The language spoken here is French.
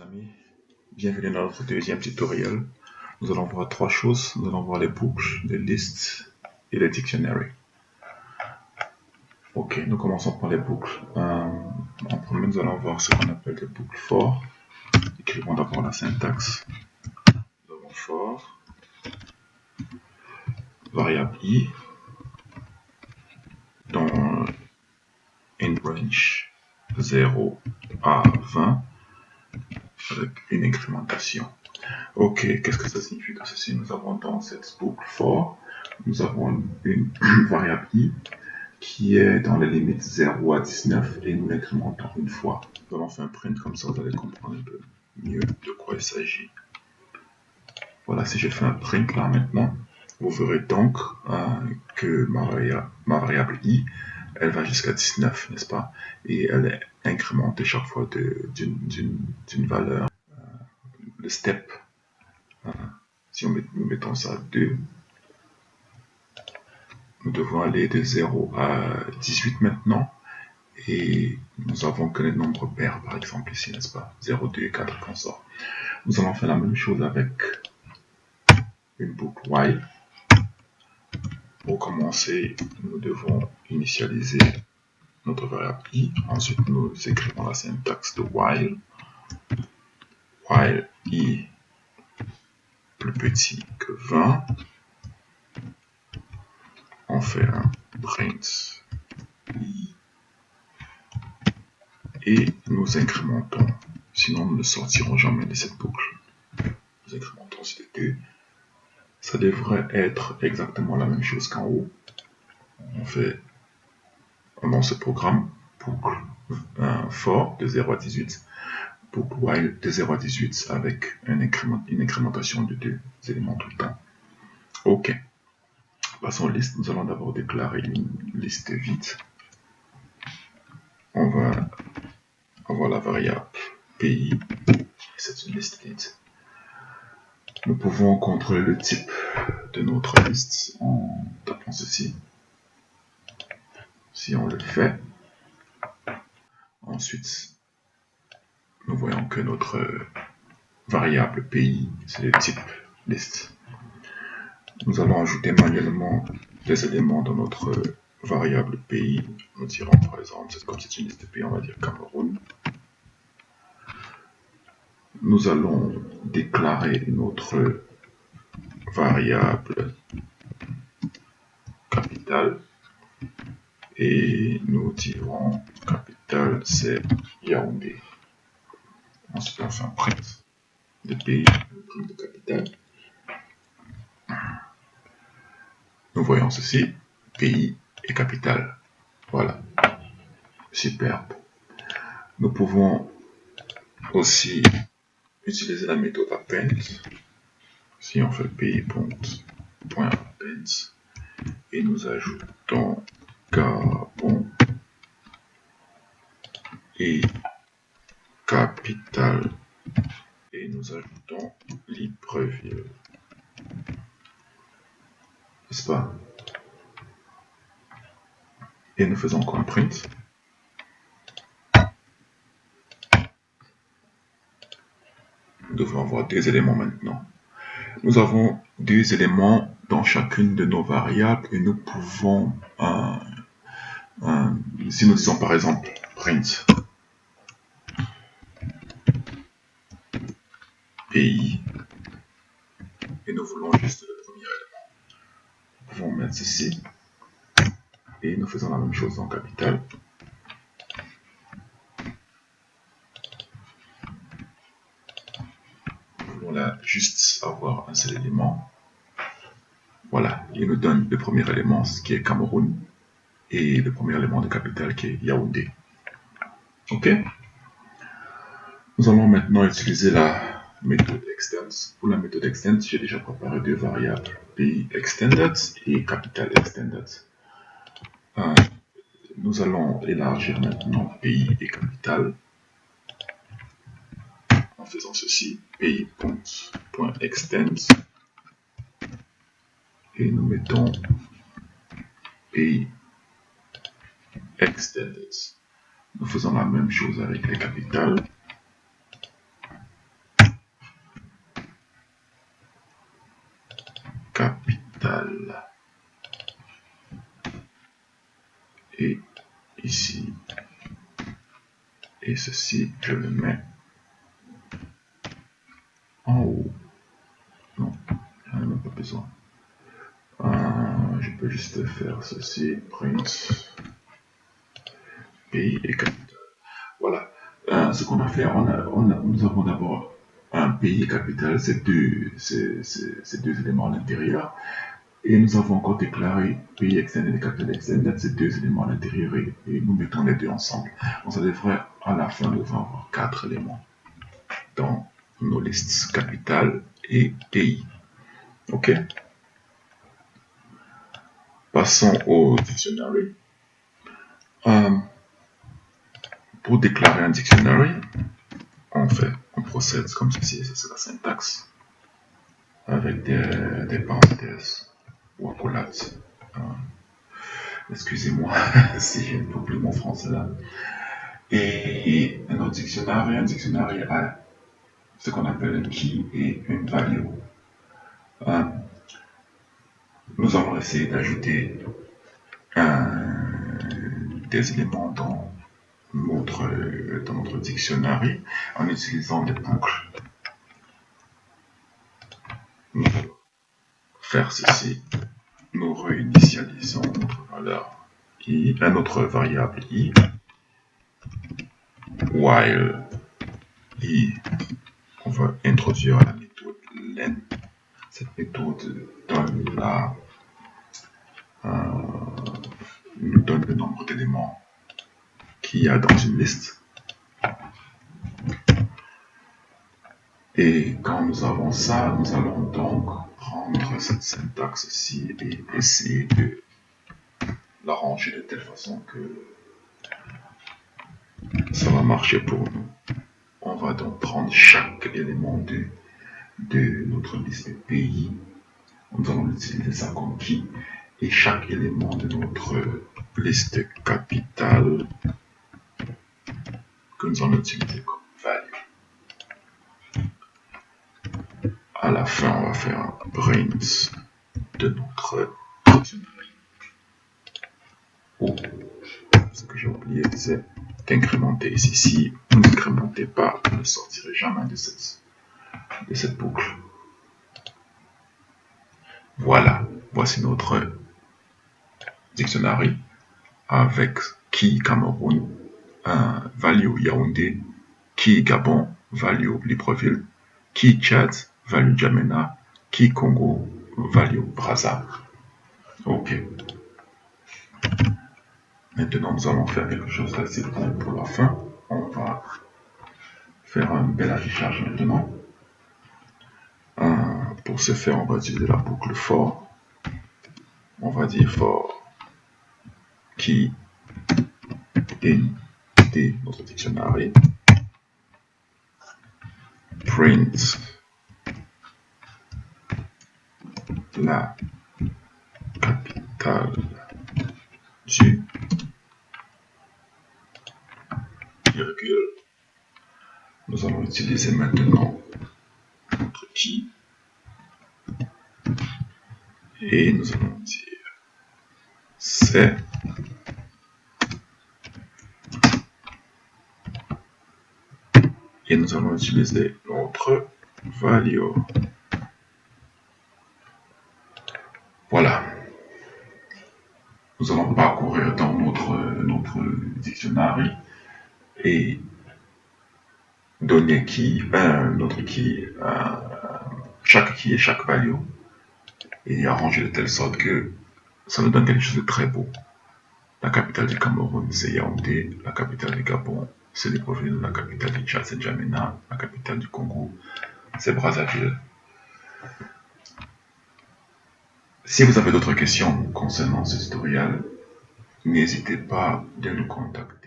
amis, bienvenue dans notre deuxième tutoriel. Nous allons voir trois choses. Nous allons voir les books, les listes et les dictionnaires. Ok, nous commençons par les books. En premier, nous allons voir ce qu'on appelle des books for. Écrivons d'abord la syntaxe. Nous avons for, variable i, dans une range 0 à 20 avec une incrémentation. Ok, qu'est-ce que ça signifie que ceci? Nous avons dans cette boucle for, nous avons une variable i qui est dans les limites 0 à 19 et nous l'incrémentons une fois. Nous allons faire un print comme ça, vous allez comprendre un peu mieux de quoi il s'agit. Voilà, si je fais un print là maintenant, vous verrez donc que ma variable i, elle va jusqu'à 19, n'est-ce pas? Et elle est incrémentée chaque fois d'une valeur. Le step, si nous mettons ça à 2, nous devons aller de 0 à 18 maintenant. Et nous avons que les nombres pairs, par exemple, ici, n'est-ce pas? 0, 2, 4, consort. Nous allons faire la même chose avec une boucle while. Pour commencer, nous devons initialiser notre variable i. Ensuite, nous écrivons la syntaxe de while. While i plus petit que 20. On fait un print i. Et nous incrémentons. Sinon, nous ne sortirons jamais de cette boucle. Nous incrémentons ces deux. Ça devrait être exactement la même chose qu'en haut. On fait dans ce programme boucle for de 0 à 18, boucle while de 0 à 18 avec une incrémentation de 2 éléments tout le temps. Ok. Passons aux listes. Nous allons d'abord déclarer une liste vide. On va avoir la variable pays. C'est une liste vide. Nous pouvons contrôler le type de notre liste en tapant ceci. Si on le fait, ensuite, nous voyons que notre variable pays, c'est le type liste. Nous allons ajouter manuellement des éléments dans notre variable pays. Nous dirons par exemple, comme c'est une liste pays, on va dire Cameroun. Nous allons déclarer notre variable capitale et nous dirons capitale c'est Yaoundé. Ensuite on fait un print de pays, un print de capitale. Nous voyons ceci, pays et capitale. Voilà, superbe. Nous pouvons aussi utiliser la méthode append. Si on fait pays.append et nous ajoutons Gabon et capitale et nous ajoutons Libreville, n'est-ce pas? Et nous faisons encore un print. Nous devons avoir deux éléments maintenant. Nous avons deux éléments dans chacune de nos variables et nous pouvons, si nous disons par exemple print pays et nous voulons juste le premier élément, nous pouvons mettre ceci et nous faisons la même chose en capitale. Nous voulons là juste avoir un seul élément. Voilà, il nous donne le premier élément qui est Cameroun et le premier élément de capitale qui est Yaoundé. Ok? Nous allons maintenant utiliser la méthode extend. Pour la méthode extend, j'ai déjà préparé deux variables, pays extended et capital extended. Nous allons élargir maintenant pays et capital en faisant ceci, pays.extend et nous mettons pays extended. Nous faisons la même chose avec les capitales. capitale. Et ici, et ceci, je le mets en haut. Non, j'en ai même pas besoin. Je peux juste faire ceci, print, pays et capitale. Voilà. Ce qu'on a fait, nous avons d'abord un pays et capitale, ces deux éléments à l'intérieur. Et nous avons encore déclaré pays extended et capitale extended, ces deux éléments à l'intérieur, et nous mettons les deux ensemble. Donc ça devrait, à la fin, nous devons avoir 4 éléments dans nos listes capitale et pays. Ok? Passons au dictionary. Pour déclarer un dictionary, on procède comme ceci, c'est la syntaxe, avec des parenthèses ou accolades. Excusez-moi si je ne trouve plus mon français là. Et un dictionnaire a ce qu'on appelle un key et une value. Nous allons essayer d'ajouter des éléments dans notre dictionnaire en utilisant des boucles. Nous allons faire ceci. Nous réinitialisons notre valeur i, notre variable i, while i, on va introduire la méthode len. Cette méthode nous donne le nombre d'éléments qu'il y a dans une liste. Et quand nous avons ça, nous allons donc prendre cette syntaxe-ci et essayer de l'arranger de telle façon que ça va marcher pour nous. On va donc prendre chaque élément de notre liste de pays. Nous allons utiliser ça comme key. Et chaque élément de notre liste capitale que nous allons utiliser comme value. À la fin, on va faire un print de notre dictionnaire. Oh, ce que j'ai oublié, c'est d'incrémenter ici. Si vous n'incrémentez pas, vous ne sortirez jamais de cette boucle. Voilà, voici notre dictionnaire avec key Cameroun, value Yaoundé, key Gabon, value Libreville, key Tchad, value Djamena, key Congo, value Brazza. Ok. Maintenant, nous allons faire quelque chose d'assez bon pour la fin. On va faire un bel affichage maintenant. Pour ce faire, on va utiliser la boucle for. On va dire for key in notre dictionnaire. Print la capitale du virgule. Nous allons utiliser maintenant notre key et nous allons dire c'est et nous allons utiliser notre value. Voilà. Nous allons parcourir dans notre dictionnaire et donner notre key, chaque key et chaque value et arranger de telle sorte que ça nous donne quelque chose de très beau. La capitale du Cameroun, c'est Yaoundé. La capitale du Gabon, c'est Libreville. La capitale du Tchad, c'est Djamena. La capitale du Congo, c'est Brazzaville. Si vous avez d'autres questions concernant ce tutoriel, n'hésitez pas à nous contacter.